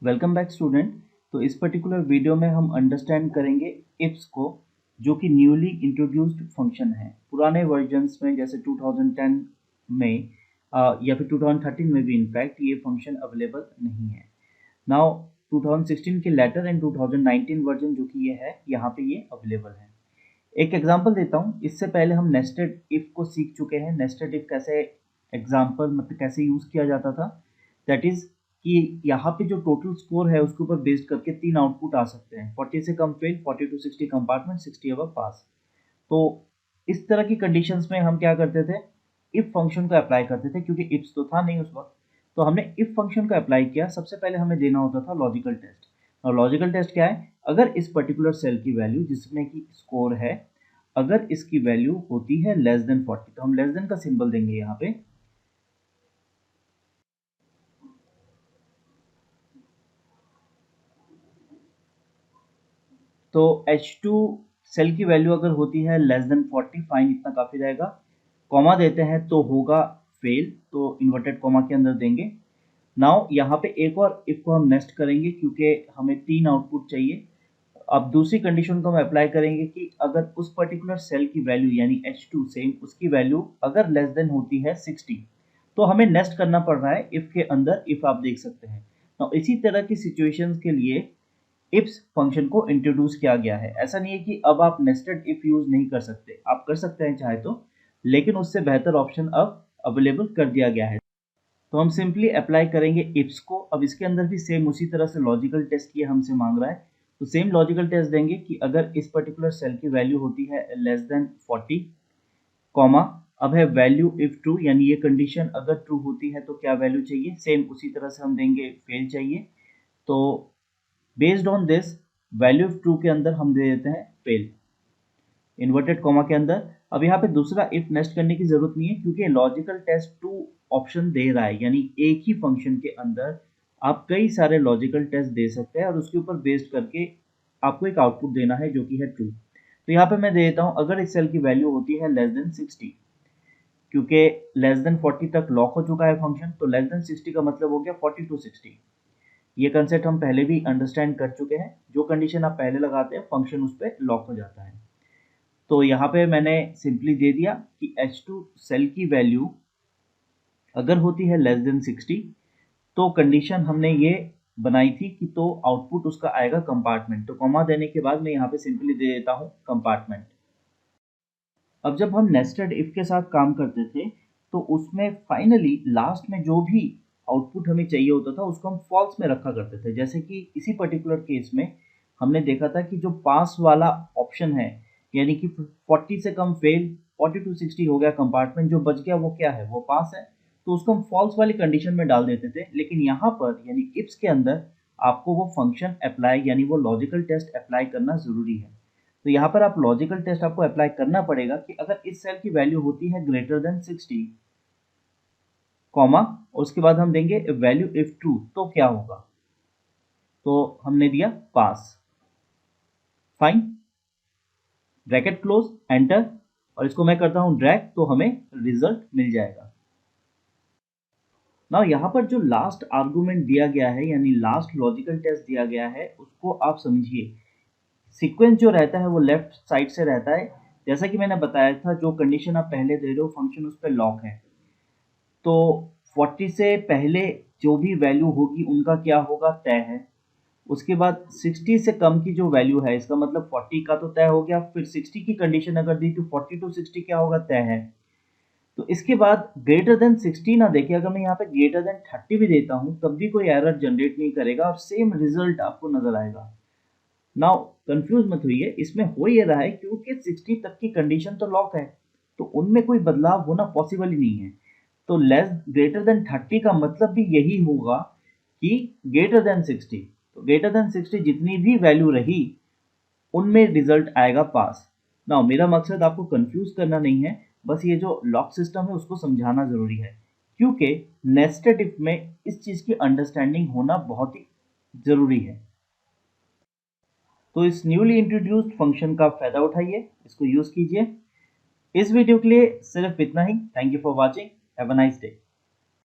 Welcome back student. तो इस particular video में हम अंडरस्टैंड करेंगे इफ्स को, जो कि न्यूली इंट्रोड्यूस्ड फंक्शन है। पुराने वर्जन्स में जैसे 2010 में या फिर 2013 में भी इनफैक्ट ये फंक्शन अवेलेबल नहीं है। नाउ 2016 के लेटर एंड 2019 वर्जन जो कि ये है, यहाँ पे ये अवेलेबल है। एक एग्जांपल देता हूँ। इससे पहले हम नेस्टेड इफ को सीख चुके हैं। नेस्टेड इफ कैसे एग्जांपल मतलब कैसे यूज किया जाता था, दैट इज कि यहाँ पे जो टोटल स्कोर है उसके ऊपर बेस्ड करके तीन आउटपुट आ सकते हैं। 40 से कम फेल, 40 to 60 कंपार्टमेंट, 60 अबव पास। तो इस तरह की कंडीशंस में हम क्या करते थे, इफ फंक्शन को अप्लाई करते थे, क्योंकि इफ्स तो था नहीं उस वक्त। तो हमने इफ फंक्शन को अप्लाई किया। सबसे पहले हमें देना होता था लॉजिकल टेस्ट। और लॉजिकल टेस्ट क्या है, अगर इस पर्टिकुलर सेल की वैल्यू जिसमें की स्कोर है, अगर इसकी वैल्यू होती है लेस देन 40, तो हम लेस देन का सिंबल देंगे यहाँ पे। तो H2 सेल की वैल्यू अगर होती है लेस देन 40, फाइन, इतना काफी रहेगा। कॉमा देते हैं तो होगा फेल, तो इन्वर्टेड कॉमा के अंदर देंगे। नाउ यहाँ पे एक और इफ को हम नेस्ट करेंगे, क्योंकि हमें तीन आउटपुट चाहिए। अब दूसरी कंडीशन को हम अप्लाई करेंगे कि अगर उस पर्टिकुलर सेल की वैल्यू यानी H2 सेम, उसकी वैल्यू अगर लेस देन होती है 60, तो हमें नेस्ट करना पड़ रहा है इफ के अंदर। इफ आप देख सकते हैं, तो इसी तरह की सिचुएशंस के लिए इफ्स फंक्शन को इंट्रोड्यूस किया गया है। ऐसा नहीं है कि अब आप नेस्टेड इफ यूज नहीं कर सकते, आप कर सकते हैं चाहे तो, लेकिन उससे बेहतर ऑप्शन अब अवेलेबल कर दिया गया है। तो हम सिंपली अप्लाई करेंगे इफ्स को। अब इसके अंदर भी सेम उसी तरह से लॉजिकल टेस्ट ये हमसे मांग रहा है, तो सेम लॉजिकल टेस्ट देंगे कि अगर इस पर्टिकुलर सेल की वैल्यू होती है लेस देन 40, कॉमा, अब है वैल्यू इफ ट्रू, यानी ये कंडीशन अगर ट्रू होती है तो क्या वैल्यू चाहिए, सेम उसी तरह से हम देंगे फेल चाहिए। तो based on this value of true के अंदर हम दे देते हैं फेल, इन्वर्टेड कॉमा के अंदर। अब यहाँ पे दूसरा इफ नेस्ट करने की जरूरत नहीं है, क्योंकि लॉजिकल टेस्ट टू ऑप्शन दे रहा है, यानी एक ही फंक्शन के अंदर आप कई सारे लॉजिकल टेस्ट दे सकते हैं और उसके ऊपर बेस्ड करके आपको एक आउटपुट देना है जो कि है ट्रू। तो यहाँ पे मैं दे देता हूँ अगर इस सेल की वैल्यू होती है लेस देन 60, क्योंकि लेस देन 40 तक लॉक हो चुका है फंक्शन, तो लेस देन 60 का मतलब हो गया 40 to 60। ये कंसेप्ट हम पहले भी अंडरस्टैंड कर चुके हैं। जो कंडीशन आप पहले लगाते हैं फंक्शन उस पर लॉक हो जाता है। तो यहाँ पे मैंने सिंपली दे दिया कि H2 सेल की वैल्यू अगर होती है लेस देन 60, तो कंडीशन हमने ये बनाई थी कि तो आउटपुट उसका आएगा कंपार्टमेंट। तो कॉमा देने के बाद मैं यहाँ पे सिंपली दे देता हूँ कंपार्टमेंट। अब जब हम नेस्टेड इफ के साथ काम करते थे, तो उसमें फाइनली लास्ट में जो भी आउटपुट हमें चाहिए होता था उसको हम फॉल्स में रखा करते थे। जैसे कि इसी पर्टिकुलर केस में हमने देखा था कि जो पास वाला ऑप्शन है, यानी कि 40 से कम फेल, 40 to 60 हो गया कंपार्टमेंट, जो बच गया वो क्या है, वो पास है, तो उसको हम फॉल्स वाली कंडीशन में डाल देते थे। लेकिन यहाँ पर यानी इफ्स के अंदर आपको वो फंक्शन अप्लाई यानी वो लॉजिकल टेस्ट अप्लाई करना जरूरी है। तो यहाँ पर आप लॉजिकल टेस्ट आपको अप्लाई करना पड़ेगा कि अगर इस सेल की वैल्यू होती है ग्रेटर देन 60, कॉमा, उसके बाद हम देंगे वैल्यू इफ ट्रू, तो क्या होगा, तो हमने दिया पास, फाइन, ब्रैकेट क्लोज, एंटर, और इसको मैं करता हूं ड्रैग, तो हमें रिजल्ट मिल जाएगा। ना यहाँ पर जो लास्ट आर्गुमेंट दिया गया है यानी लास्ट लॉजिकल टेस्ट दिया गया है, उसको आप समझिए। सीक्वेंस जो रहता है वो लेफ्ट साइड से रहता है। जैसा कि मैंने बताया था, जो कंडीशन आप पहले दे रहे हो फंक्शन उस पर लॉक है, तो 40 से पहले जो भी वैल्यू होगी उनका क्या होगा, तय है। उसके बाद 60 से कम की जो वैल्यू है, इसका मतलब 40 का तो तय हो गया, फिर 60 की कंडीशन अगर दी तो 40 to 60 क्या होगा, तय है। तो इसके बाद ग्रेटर देन 60 ना देखे, अगर मैं यहाँ पे ग्रेटर देन 30 भी देता हूँ तब भी कोई एरर जनरेट नहीं करेगा और सेम रिजल्ट आपको नजर आएगा। नाउ कंफ्यूज मत होइए, इसमें हो ये रहा है क्योंकि 60 तक की कंडीशन तो लॉक है, तो उनमें कोई बदलाव होना पॉसिबल ही नहीं है। तो लेस ग्रेटर देन 30 का मतलब भी यही होगा कि ग्रेटर देन 60। तो ग्रेटर देन 60 जितनी भी वैल्यू रही उनमें रिजल्ट आएगा पास। नाउ मेरा मकसद आपको कंफ्यूज करना नहीं है, बस ये जो लॉक सिस्टम है उसको समझाना जरूरी है, क्योंकि नेस्टेड इफ में इस चीज की अंडरस्टैंडिंग होना बहुत ही जरूरी है। तो इस न्यूली इंट्रोड्यूस्ड फंक्शन का फायदा उठाइए, इसको यूज कीजिए। इस वीडियो के लिए सिर्फ इतना ही। Thank you for watching, have a nice day.